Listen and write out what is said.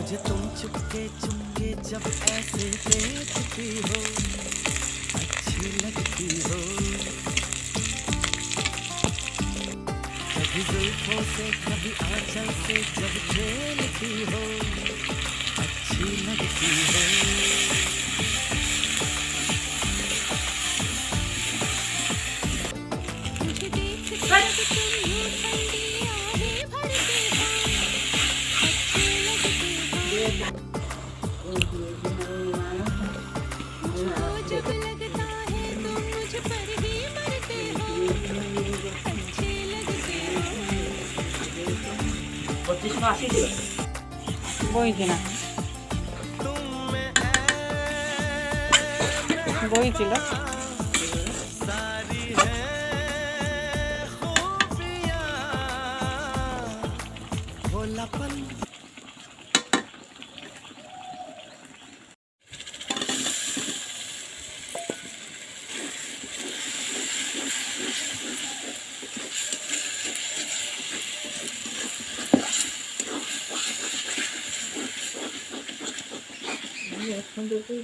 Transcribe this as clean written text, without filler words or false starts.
मुझे तुम चुपके चुपके जब ऐसे देखती हो, अच्छी लगती हो। कभी जुल्फों से कभी आंचल से जब खेलती हो, अच्छी लगती हो। मुझे देख कर तुम यूं ठंडी आहें भरते हो, अच्छे लगते हो। मुझको जब लगता है तुम मुझ पर ही मरते हो, अच्छे लगते বইছে না हो। तुम में বইছিল सारी है खूबियाँ, भोलापन। এখন দেখি